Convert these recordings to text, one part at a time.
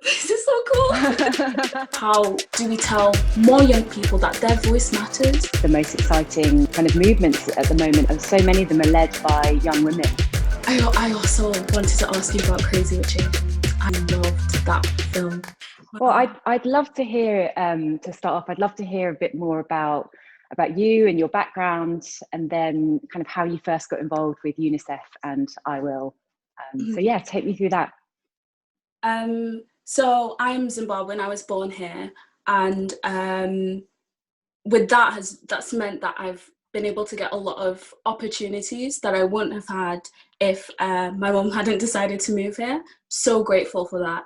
This is so cool. How do we tell more young people that their voice matters? The most exciting kind of movements at the moment, and so many of them are led by young women. I also wanted to ask you about Crazy Rich Asians. I loved that film. Well, I'd love to hear, to start off, I'd love to hear a bit more about you and your background, and then kind of how you first got involved with Unicef and I Will. So yeah, take me through that. So I'm Zimbabwean. I was born here, and with that's meant that I've been able to get a lot of opportunities that I wouldn't have had if my mum hadn't decided to move here. So grateful for that.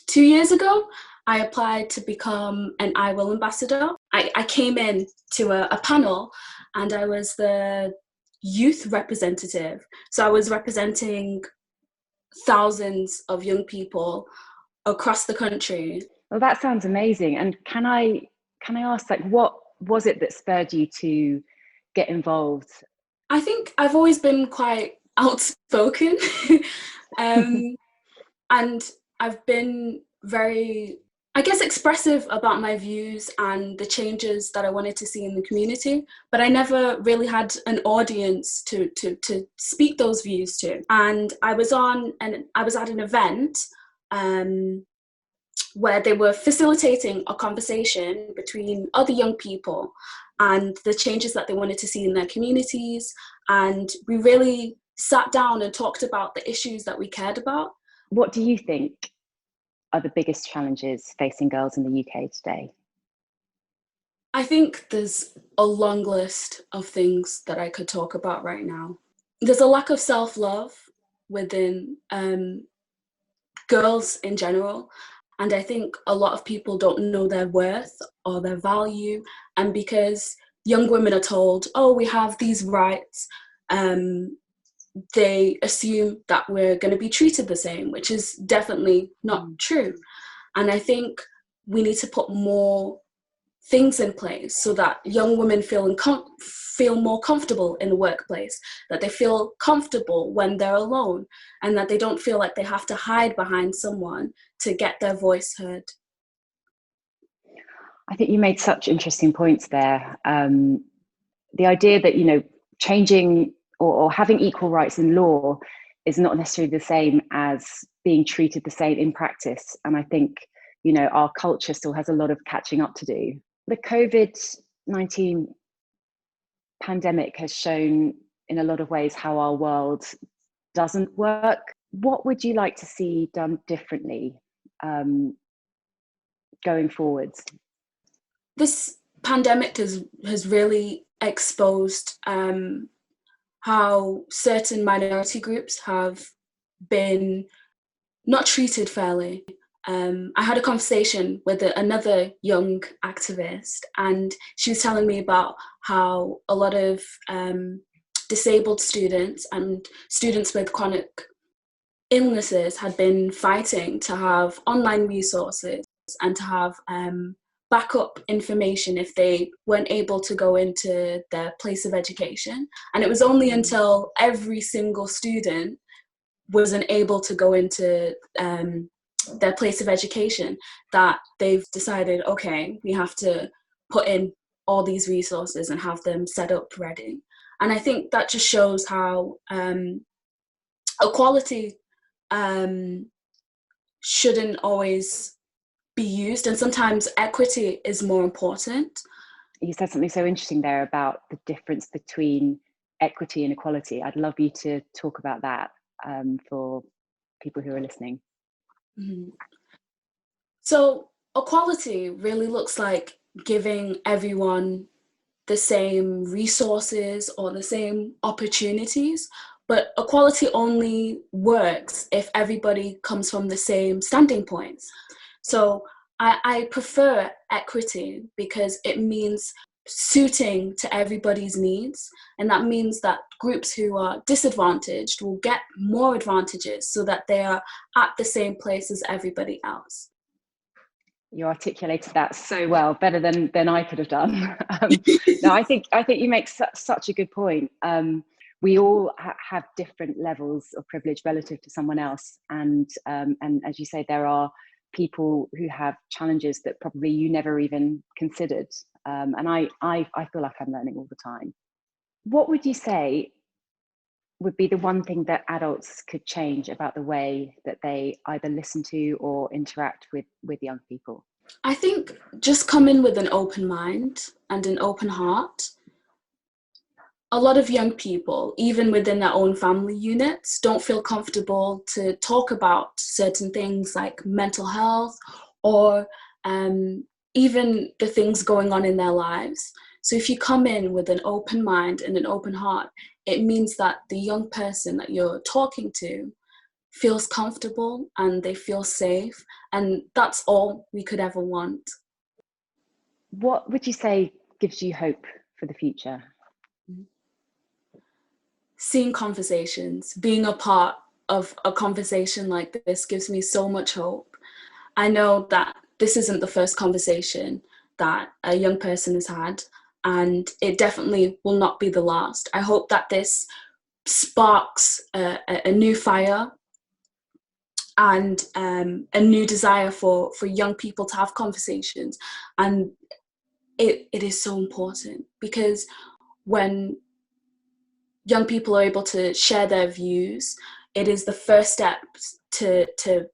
2 years ago, I applied to become an I Will ambassador. I came in to a panel, and I was the youth representative. So I was representing thousands of young people across the country. Well, that sounds amazing. And can I ask, like, what was it that spurred you to get involved? I think I've always been quite outspoken, and I've been very, I guess, expressive about my views and the changes that I wanted to see in the community, but I never really had an audience to speak those views to. And I was at an event where they were facilitating a conversation between other young people and the changes that they wanted to see in their communities. And we really sat down and talked about the issues that we cared about. What do you think are the biggest challenges facing girls in the UK today? I think there's a long list of things that I could talk about right now. There's a lack of self-love within girls in general. And I think a lot of people don't know their worth or their value. And because young women are told, oh, we have these rights, they assume that we're going to be treated the same, which is definitely not true. And I think we need to put more things in place so that young women feel more comfortable in the workplace, that they feel comfortable when they're alone, and that they don't feel like they have to hide behind someone to get their voice heard. I think you made such interesting points there. The idea that, you know, changing or having equal rights in law is not necessarily the same as being treated the same in practice. And I think, you know, our culture still has a lot of catching up to do. The COVID-19 pandemic has shown in a lot of ways how our world doesn't work. What would you like to see done differently going forwards? This pandemic has really exposed how certain minority groups have been not treated fairly. I had a conversation with another young activist, and she was telling me about how a lot of disabled students and students with chronic illnesses had been fighting to have online resources and to have backup information if they weren't able to go into their place of education. And it was only until every single student wasn't able to go into their place of education that they've decided, okay, we have to put in all these resources and have them set up ready. And I think that just shows how equality shouldn't always be used, and sometimes equity is more important. You said something so interesting there about the difference between equity and equality. I'd love you to talk about that for people who are listening. Mm-hmm. So equality really looks like giving everyone the same resources or the same opportunities, but equality only works if everybody comes from the same standing points. So I prefer equity because it means suiting to everybody's needs, and that means that groups who are disadvantaged will get more advantages so that they are at the same place as everybody else. You articulated that so well, better than I could have done. No, I think you make such a good point. We all have different levels of privilege relative to someone else, and as you say, there are people who have challenges that probably you never even considered. And I feel like I'm learning all the time. What would you say would be the one thing that adults could change about the way that they either listen to or interact with young people? I think just come in with an open mind and an open heart. A lot of young people, even within their own family units, don't feel comfortable to talk about certain things like mental health or even the things going on in their lives. So if you come in with an open mind and an open heart, it means that the young person that you're talking to feels comfortable and they feel safe. And that's all we could ever want. What would you say gives you hope for the future? Seeing conversations, being a part of a conversation like this gives me so much hope. I know that this isn't the first conversation that a young person has had, and it definitely will not be the last. I hope that this sparks a new fire and a new desire for young people to have conversations. And it is so important, because when young people are able to share their views, it is the first step to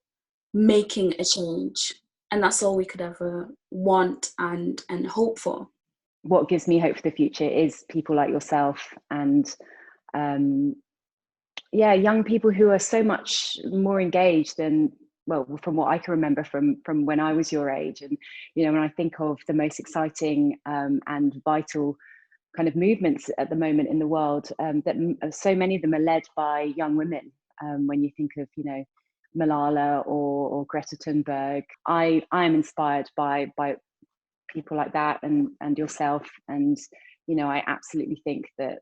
making a change. And that's all we could ever want and hope for. What gives me hope for the future is people like yourself and young people who are so much more engaged than, well, from what I can remember from when I was your age. And, when I think of the most exciting and vital kind of movements at the moment in the world, that so many of them are led by young women. When you think of, Malala or Greta Thunberg, I am inspired by people like that and yourself. And, I absolutely think that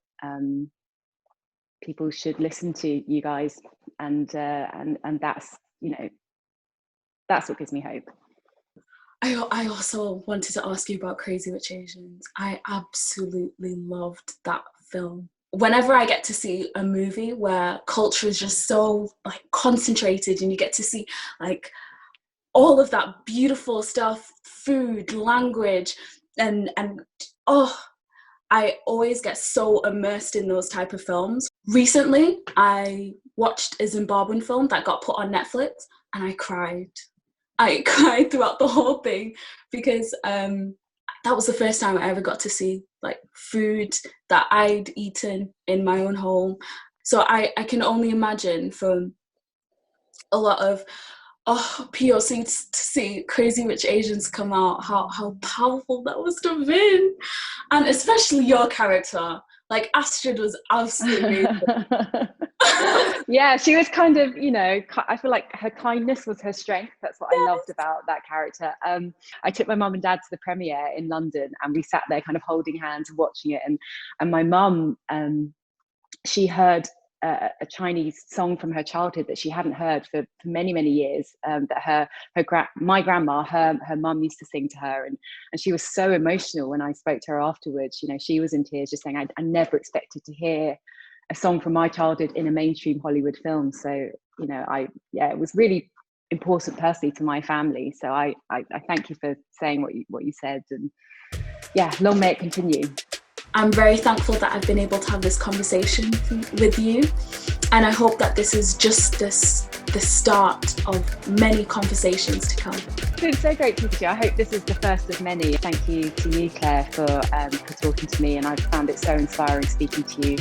people should listen to you guys, and that's, that's what gives me hope. I also wanted to ask you about Crazy Rich Asians. I absolutely loved that film. Whenever I get to see a movie where culture is just so concentrated, and you get to see all of that beautiful stuff, food, language, and I always get so immersed in those type of films. Recently, I watched a Zimbabwean film that got put on Netflix, and I cried. I cried throughout the whole thing, because that was the first time I ever got to see food that I'd eaten in my own home. So I can only imagine, from a lot of POC to see Crazy Rich Asians come out, how powerful that must have been. And especially your character, Astrid was absolutely amazing. Yeah, she was kind of, I feel like her kindness was her strength. That's what I loved about that character. I took my mum and dad to the premiere in London, and we sat there kind of holding hands watching it. And my mum, she heard a Chinese song from her childhood that she hadn't heard for many, many years, that my grandma, her mum used to sing to her, and she was so emotional when I spoke to her afterwards. She was in tears, just saying, I never expected to hear a song from my childhood in a mainstream Hollywood film. So it was really important personally to my family. So I thank you for saying what you said, and long may it continue. I'm very thankful that I've been able to have this conversation with you, and I hope that this is just the start of many conversations to come. It's been so great talking to you. I hope this is the first of many. Thank you to you, Claire, for talking to me, and I've found it so inspiring speaking to you.